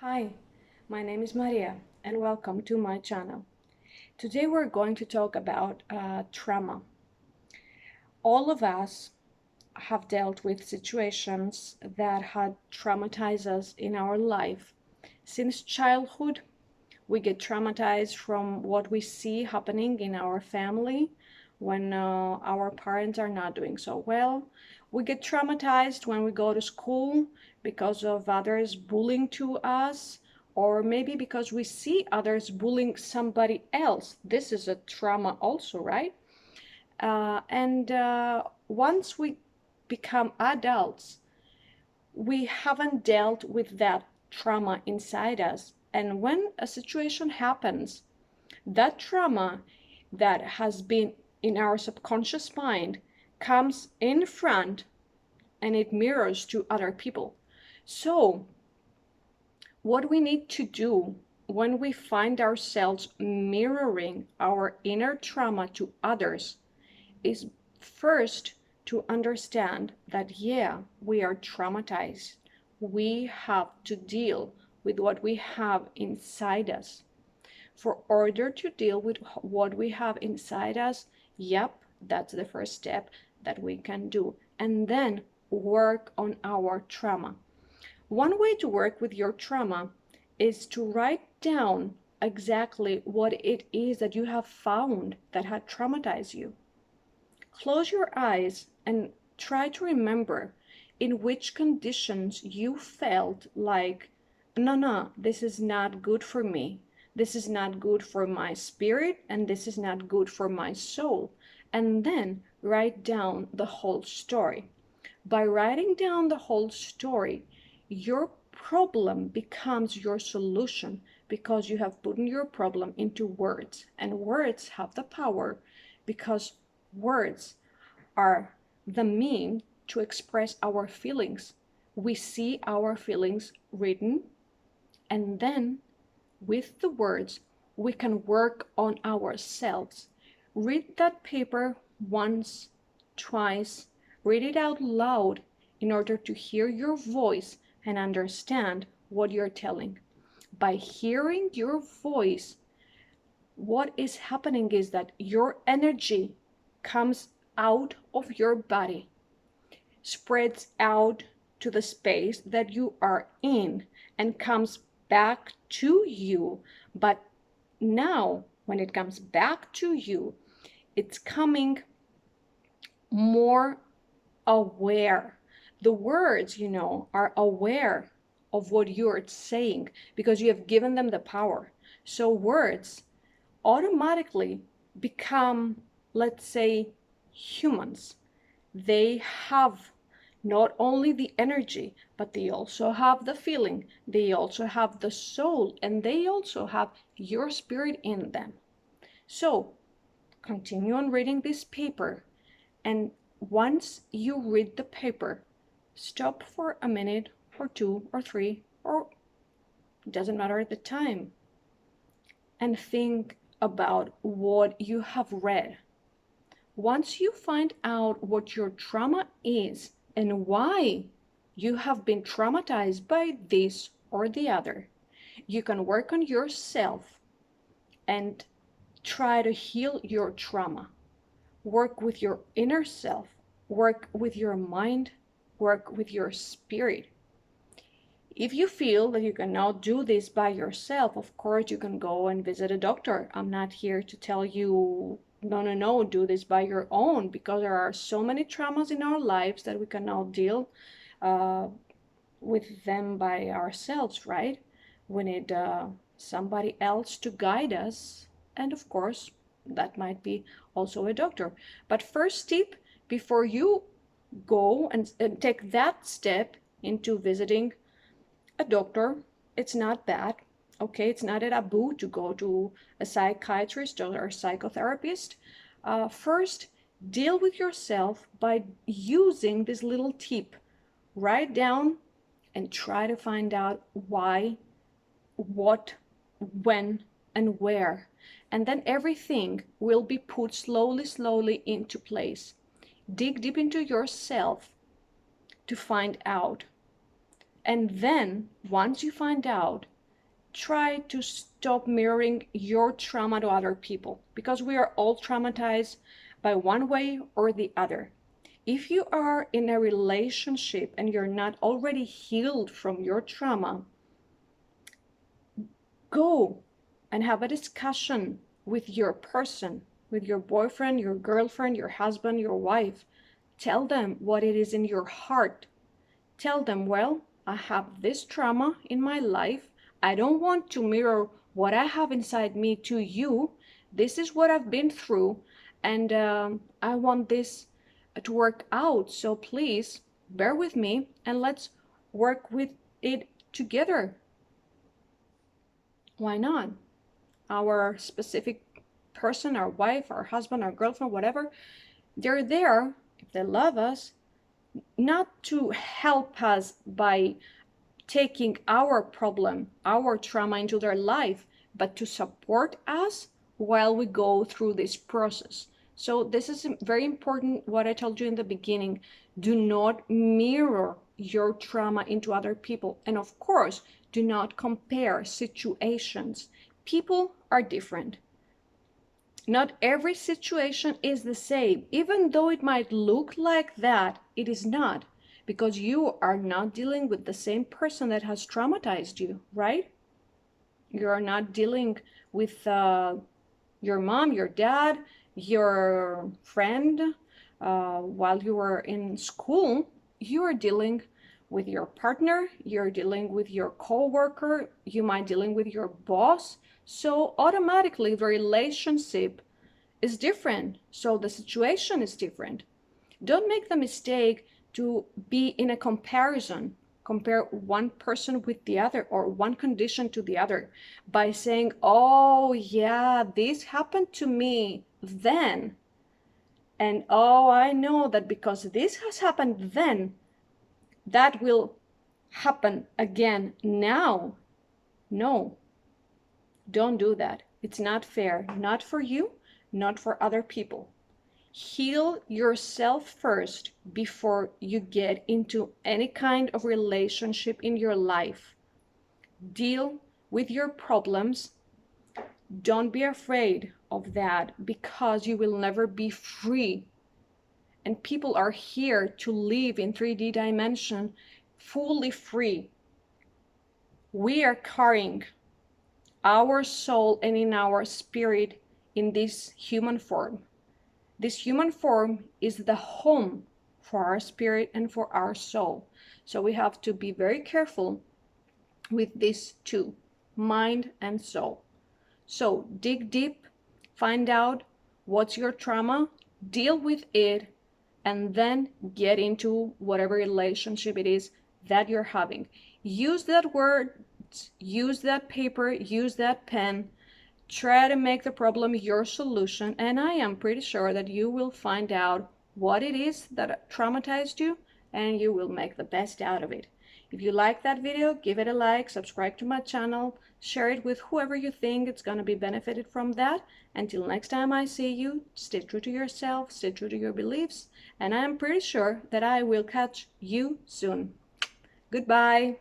Hi, my name is Maria and welcome to my channel. Today we're going to talk about trauma. All of us have dealt with situations that had traumatized us in our life. Since childhood, we get traumatized from what we see happening in our family when our parents are not doing so well. We get traumatized when we go to school because of others bullying to us, or maybe because we see others bullying somebody else. This is a trauma also, right? And once we become adults, we haven't dealt with that trauma inside us. And when a situation happens, that trauma that has been in our subconscious mind comes in front and it mirrors to other people. So, what we need to do when we find ourselves mirroring our inner trauma to others is first to understand that, yeah, we are traumatized. We have to deal with what we have inside us. For order to deal with what we have inside us, yep, that's the first step that we can do. And then work on our trauma. One way to work with your trauma is to write down exactly what it is that you have found that had traumatized you. Close your eyes and try to remember in which conditions you felt like, no, this is not good for me. This is not good for my spirit, and this is not good for my soul. And then write down the whole story. By writing down the whole story, your problem becomes your solution because you have put your problem into words. And words have the power because words are the mean to express our feelings. We see our feelings written, and then with the words, we can work on ourselves. Read that paper once, twice, read it out loud in order to hear your voice and understand what you're telling. By hearing your voice, what is happening is that your energy comes out of your body, spreads out to the space that you are in, and comes back to you. But now, when it comes back to you, it's coming more aware. The words, are aware of what you're saying because you have given them the power. So words automatically become, let's say, humans. They have not only the energy, but they also have the feeling, they also have the soul, and they also have your spirit in them. So continue on reading this paper, and once you read the paper, stop for a minute or two or three, or it doesn't matter at the time, and think about what you have read. Once you find out what your trauma is and why you have been traumatized by this or the other, you can work on yourself and try to heal your trauma. Work with your inner self, work with your mind, work with your spirit. If you feel that you cannot do this by yourself, of course you can go and visit a doctor. I'm not here to tell you, no, do this by your own, because there are so many traumas in our lives that we cannot deal uh, with them by ourselves, right? We need somebody else to guide us. And of course, that might be also a doctor. But first tip, before you go and take that step into visiting a doctor, it's not bad. Okay, it's not a taboo to go to a psychiatrist or a psychotherapist. First, deal with yourself by using this little tip. Write down and try to find out why, what, when, and where. And then everything will be put slowly into place. Dig deep into yourself to find out. And then once you find out, try to stop mirroring your trauma to other people, because we are all traumatized by one way or the other. If you are in a relationship and you're not already healed from your trauma, go and have a discussion with your person, with your boyfriend, your girlfriend, your husband, your wife. Tell them what it is in your heart. Tell them, well, I have this trauma in my life. I don't want to mirror what I have inside me to you. This is what I've been through, and I want this to work out. So please bear with me and let's work with it together. Why not? Our specific person, our wife, our husband, our girlfriend, whatever, they're there, if they love us, not to help us by taking our problem, our trauma into their life, but to support us while we go through this process. So this is very important, what I told you in the beginning. Do not mirror your trauma into other people. And of course, do not compare situations. People are different. Not every situation is the same. Even though it might look like that, it is not, because you are not dealing with the same person that has traumatized you, right? You are not dealing with your mom, your dad, your friend while you were in school. You are dealing with your partner, you're dealing with your coworker, you might dealing with your boss. So automatically the relationship is different. So the situation is different. Don't make the mistake to be in a comparison, compare one person with the other or one condition to the other by saying, oh yeah, this happened to me then. And oh, I know that because this has happened then, that will happen again now. No, don't do that. It's not fair, not for you, not for other people. Heal yourself first before you get into any kind of relationship in your life. Deal with your problems. Don't be afraid of that, because you will never be free. And people are here to live in 3D dimension fully free. We are carrying our soul and in our spirit in this human form. This human form is the home for our spirit and for our soul. So we have to be very careful with these two, mind and soul. So dig deep, find out what's your trauma, deal with it, and then get into whatever relationship it is that you're having. Use that word, use that paper, use that pen. Try to make the problem your solution, and I am pretty sure that you will find out what it is that traumatized you, and you will make the best out of it. If you like that video, give it a like, subscribe to my channel, share it with whoever you think it's going to be benefited from that. Until next time I see you, stay true to yourself, stay true to your beliefs, and I am pretty sure that I will catch you soon. Goodbye.